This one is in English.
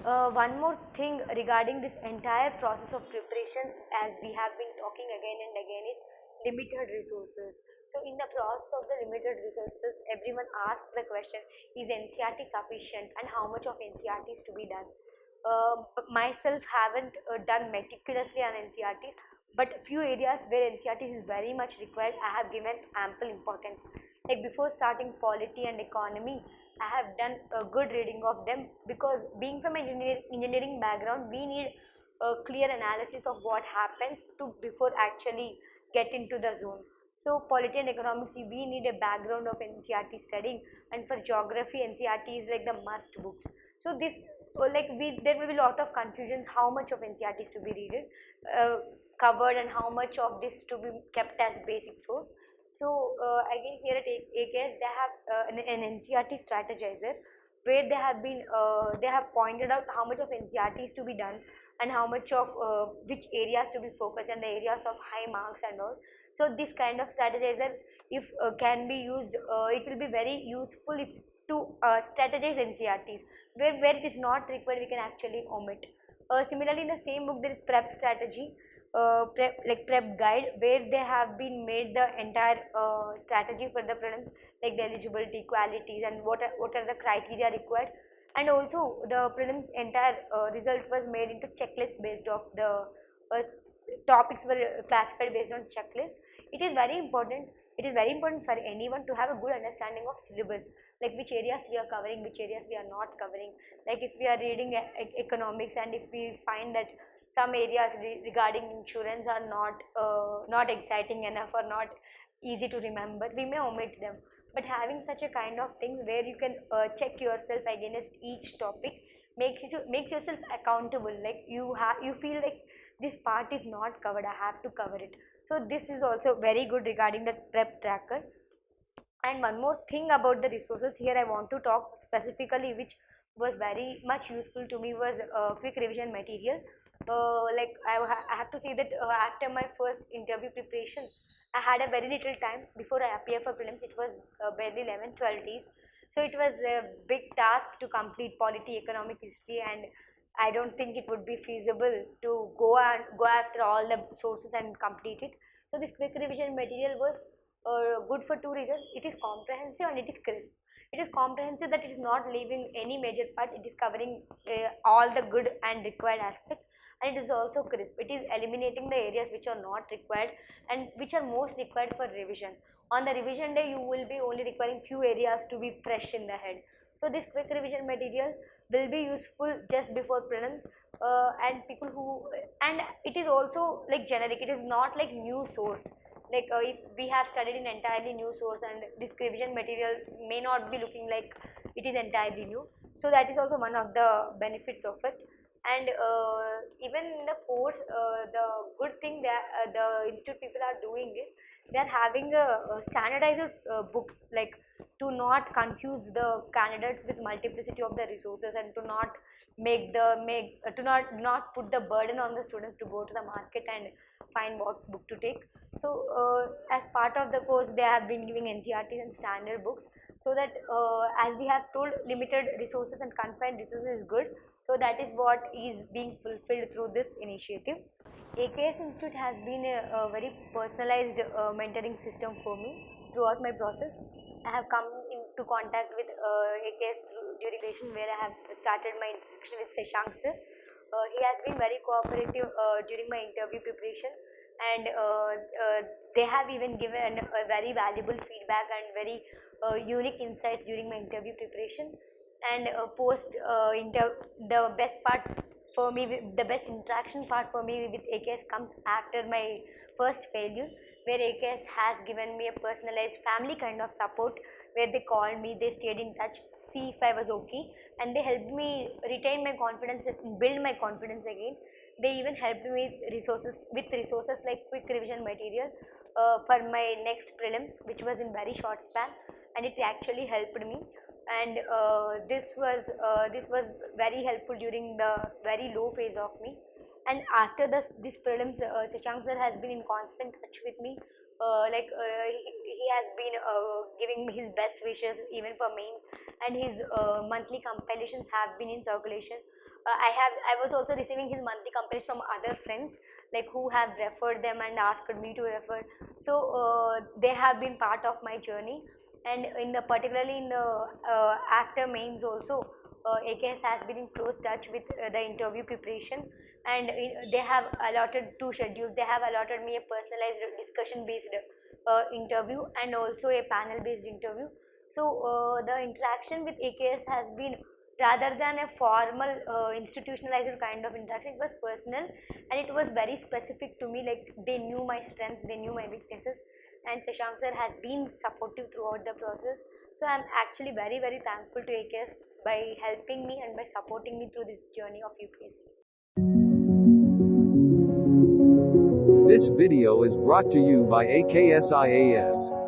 One more thing regarding this entire process of preparation, as we have been talking again and again, is limited resources. So in the process of the limited resources, everyone asks the question, is NCRT sufficient and how much of NCRT is to be done? But myself haven't done meticulously on NCRTs, but few areas where NCRTs is very much required, I have given ample importance. Like before starting polity and economy, I have done a good reading of them, because being from engineering background, we need a clear analysis of what happens to before actually get into the zone. So polity and economics, we need a background of NCRT studying, and for geography NCRT is like the must books. So this like there will be a lot of confusions how much of NCRT is to be read, covered, and how much of this to be kept as basic source. So again here at AKS they have an NCRT strategizer, where they have pointed out how much of NCRT is to be done, and how much of which areas to be focused, and the areas of high marks and all. So this kind of strategizer, if can be used, it will be very useful if to strategize NCRTs, where it is not required we can actually omit. Similarly, in the same book there is prep strategy, prep guide, where they have been made the entire strategy for the prelims, like the eligibility, qualities, and what are the criteria required. And also the prelims entire result was made into checklist based of the topics were classified based on checklist. It is very important. It is very important for anyone to have a good understanding of syllabus, like which areas we are covering, which areas we are not covering. Like if we are reading economics, and if we find that some areas regarding insurance are not exciting enough or not easy to remember, we may omit them. But having such a kind of things where you can check yourself against each topic makes yourself accountable. Like you feel like this part is not covered, I have to cover it. So this is also very good regarding the prep tracker. And one more thing about the resources here I want to talk specifically, which was very much useful to me, was quick revision material. I have to say that after my first interview preparation, I had a very little time before I appear for prelims. It was barely 11-12 days. So it was a big task to complete polity, economic, history, and I don't think it would be feasible to go after all the sources and complete it. So this quick revision material was good for two reasons. It is comprehensive and it is crisp. It is comprehensive, that it is not leaving any major parts. It is covering all the good and required aspects, and it is also crisp. It is eliminating the areas which are not required and which are most required for revision. On the revision day, you will be only requiring few areas to be fresh in the head. So this quick revision material will be useful just before prelims, and people who, and it is also like generic. It is not like new source. Like if we have studied in entirely new source, and this revision material may not be looking like it is entirely new. So that is also one of the benefits of it. And even in the course, the good thing that the institute people are doing is they are having a standardized books, like to not confuse the candidates with multiplicity of the resources, and to not not put the burden on the students to go to the market and find what book to take. So as part of the course, they have been giving NCRTs and standard books, so that as we have told, limited resources and confined resources is good. So that is what is being fulfilled through this initiative. AKS Institute has been a very personalized mentoring system for me throughout my process. I have come into contact with AKS during duration, where I have started my interaction with Seshank sir. He has been very cooperative during my interview preparation, and they have even given a very valuable feedback and very unique insights during my interview preparation. And the best part for me, the best interaction part for me with AKS comes after my first failure, where AKS has given me a personalized family kind of support, where they called me, they stayed in touch, see if I was okay, and they helped me retain my confidence and build my confidence again. They even helped me with resources like quick revision material for my next prelims, which was in very short span, and it actually helped me. And this was very helpful during the very low phase of me. And after this prelims, Seshank sir has been in constant touch with me. he has been giving me his best wishes even for mains, and his monthly compilations have been in circulation. I was also receiving his monthly compilation from other friends, like who have referred them and asked me to refer. So they have been part of my journey, and in the particularly in the after mains also, AKS has been in close touch with the interview preparation, and they have allotted two schedules. They have allotted me a personalized discussion based interview and also a panel based interview. So the interaction with AKS has been rather than a formal institutionalized kind of interaction. It was personal, and it was very specific to me. Like, they knew my strengths, they knew my weaknesses, and Shashank sir has been supportive throughout the process. So I'm actually very very thankful to AKS by helping me and by supporting me through this journey of UPSC. This video is brought to you by AKS IAS.